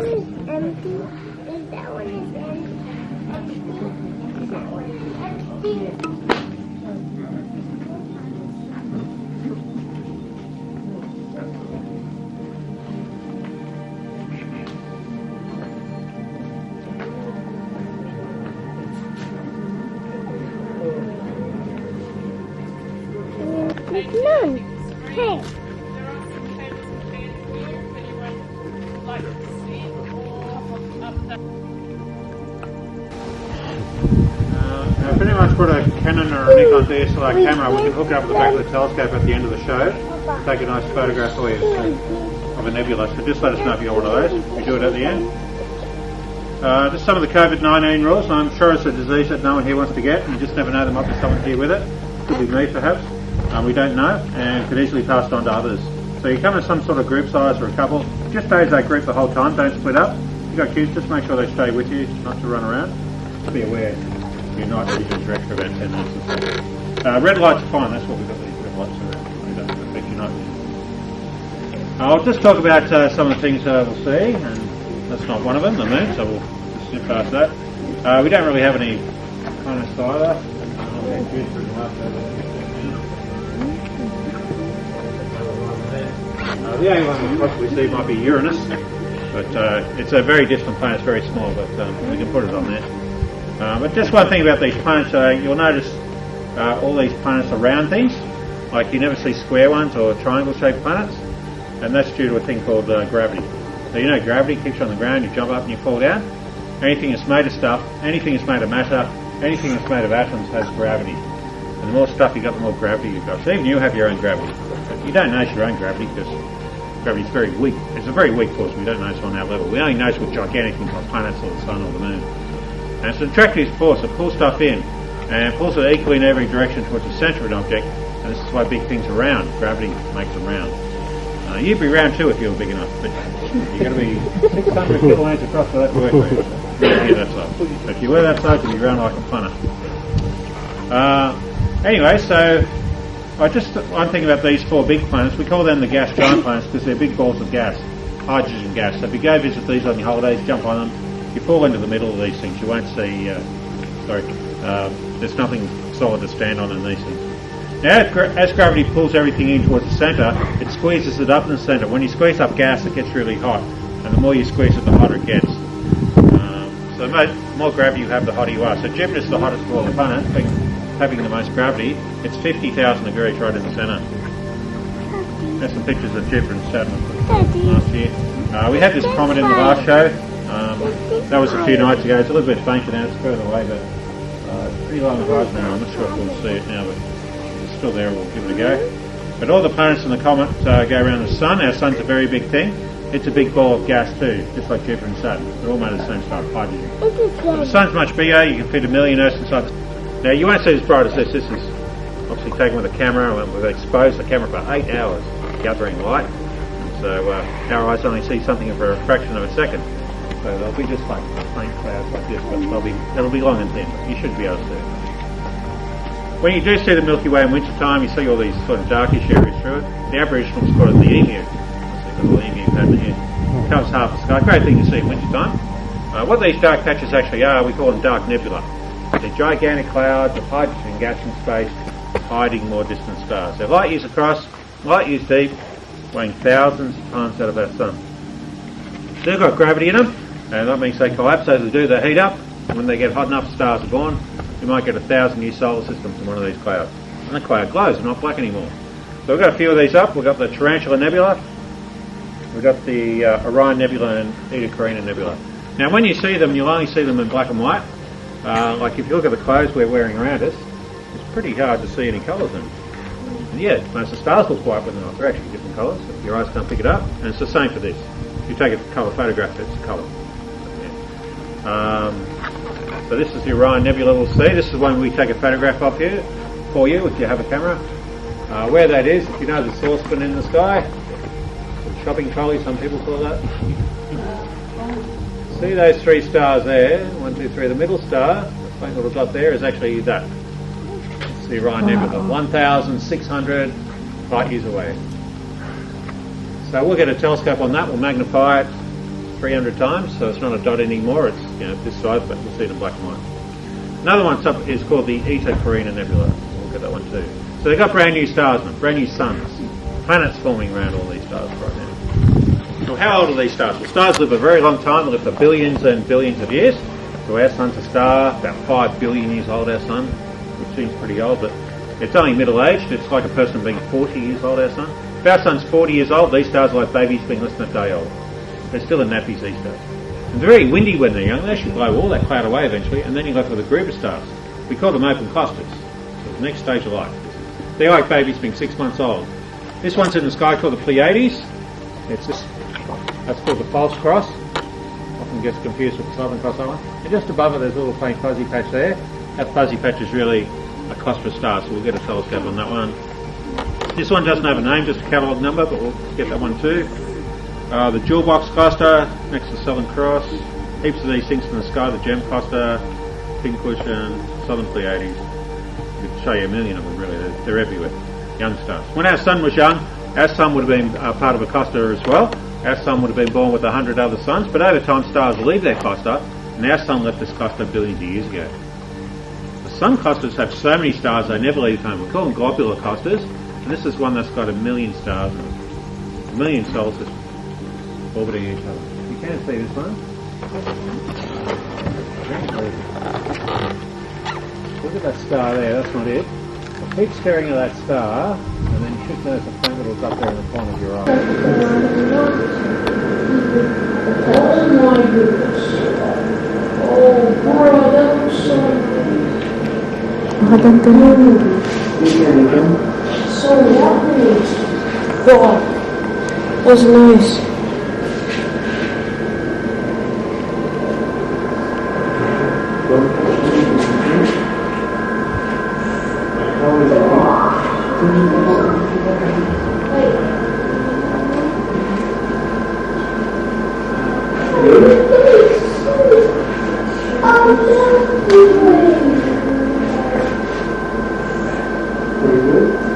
one is empty? Is that one is empty? Is that one empty? None. Hey. Now, if anyone's got a Canon or a Nikon DSLR camera, we can hook it up with the back of the telescope at the end of the show. Take a nice photograph for you of a nebula. So just let us know if you want one of those. We do it at the end. Just some of the COVID-19 rules. I'm sure it's a disease that no one here wants to get. You just never know, there might be someone here with it. Could be me perhaps. We don't know, and could easily pass it on to others. So you come in some sort of group size or a couple. Just stay as that group the whole time. Don't split up. If you've got kids, just make sure they stay with you, not to run around. Just be aware you're not using direct for about 10 minutes or so. Red lights are fine. That's what we've got these red lights around. They don't affect you not. I'll just talk about some of the things we'll see, and that's not one of them, the moon, so we'll just skip past that. We don't really have any planets either. The only one we possibly see might be Uranus, but it's a very distant planet, it's very small, but we can put it on there. But just one thing about these planets, you'll notice all these planets are round things, like you never see square ones or triangle-shaped planets, and that's due to a thing called gravity. So you know gravity keeps you on the ground, you jump up and you fall down. Anything that's made of stuff, anything that's made of matter, anything that's made of atoms has gravity. And the more stuff you got, the more gravity you've got. So even you have your own gravity. But you don't notice your own gravity because gravity is very weak. It's a very weak force. We don't notice on our level. We only notice with gigantic things like planets or the sun or the moon. And it's an attractive force that pulls stuff in and pulls it equally in every direction towards the centre of an object. And this is why big things are round. Gravity makes them round. You'd be round too if you were big enough, but you've got to be 600 kilometres across for that to work for you. You're that size. If you were that size, you'd be round like a planet. Anyway, so just one thing about these four big planets, we call them the gas giant planets because they're big balls of gas, hydrogen gas. So if you go visit these on your holidays, jump on them, you fall into the middle of these things. You won't see, there's nothing solid to stand on in these things. Now, as gravity pulls everything in towards the centre, it squeezes it up in the centre. When you squeeze up gas, it gets really hot, and the more you squeeze it, the hotter it gets. So the more gravity you have, the hotter you are. So Jupiter's the hottest of all the planets, having the most gravity. It's 50,000 degrees right in the centre. There's some pictures of Jupiter and Saturn last year. We had this comet in the last show. That was a few nights ago. It's a little bit fainter now. It's further away, but it's pretty low on the horizon now. I'm not sure if we'll see it now, but it's still there. We'll give it a go. But all the planets in the comet go around the Sun. Our Sun's a very big thing. It's a big ball of gas too, just like Jupiter and Saturn. They're all made of the same stuff, hydrogen. So the Sun's much bigger. You can fit 1 million Earths inside the... Now, you won't see as bright as this. This is obviously taken with a camera, and we've exposed the camera for 8 hours, gathering light. So our eyes only see something for a fraction of a second. So they'll be just like faint clouds like this, but they'll be long and thin. You should be able to see it. When you do see the Milky Way in winter time, you see all these sort of darkish areas through it. The Aboriginals call it the emu. The little emu pattern here. It covers half the sky. Great thing to see in winter time. What these dark patches actually are, we call them dark nebula. They're gigantic clouds of hydrogen gas in space hiding more distant stars. They're light years across, light years deep, weighing thousands of times out of our sun. They've got gravity in them, and that means they collapse. As they do, they heat up, and when they get hot enough, stars are born. You might get a 1,000-year solar system from one of these clouds. And the cloud glows, it's not black anymore. So we've got a few of these up. We've got the Tarantula Nebula, we've got the Orion Nebula and Eta Carina Nebula. Now when you see them, you'll only see them in black and white. Like if you look at the clothes we're wearing around us, it's pretty hard to see any colours in them. And yeah, most of the stars look white, but they're not. They're actually different colours. Your eyes can't pick it up. And it's the same for this. If you take a colour photograph, it's a colour. Yeah. So this is the Orion Nebula we'll see. This is one we take a photograph of here for you if you have a camera. Where that is, if you know the saucepan in the sky, the shopping trolley, some people call that. See those 3 stars there? 1, 2, 3. The middle star, the faint little dot there, is actually that. It's the Orion Nebula, 1,600 light years away. So we'll get a telescope on that, we'll magnify it, 300 times, so it's not a dot anymore. It's this size, but we'll see it in black and white. Another one is called the Orion Nebula. We'll look at that one too. So they've got brand new stars, brand new suns, planets forming around all these stars right now. So how old are these stars? Well, stars live a very long time. They live for billions and billions of years. So our sun's a star, about 5 billion years old, our sun, which seems pretty old, but it's only middle-aged. It's like a person being 40 years old, our sun. If our sun's 40 years old, these stars are like babies being less than a day old. They're still in nappies, these stars. And they're very windy when they're young. They should blow all that cloud away eventually, and then you're left with a group of stars. We call them open clusters. So the next stage of life. They're like babies being 6 months old. This one's in the sky called the Pleiades. That's called the false cross. Often gets confused with the southern cross that one. And just above it there's a little faint fuzzy patch there. That fuzzy patch is really a cluster of stars, so we'll get a telescope on that one. This one doesn't have a name, just a catalogue number, but we'll get that one too. The Jewel Box cluster next to the Southern Cross. Heaps of these things in the sky, the Gem cluster, Pink Cushion, Southern Pleiades. We can show you a million of them really, they're everywhere. Young stars. When our sun was young, our sun would have been part of a cluster as well. Our sun would have been born with 100 other suns, but over time stars leave their cluster, and our sun left this cluster billions of years ago. The sun clusters have so many stars they never leave home. We call them globular clusters, and this is one that's got 1 million stars in it. 1 million solar systems orbiting each other. You can see this one. Look at that star there, that's not it. Keep staring at that star, and then you should notice a faint little dot there in the corner of your eye. Oh my goodness. Oh boy, that was so so lovely. God, that was nice. Oh,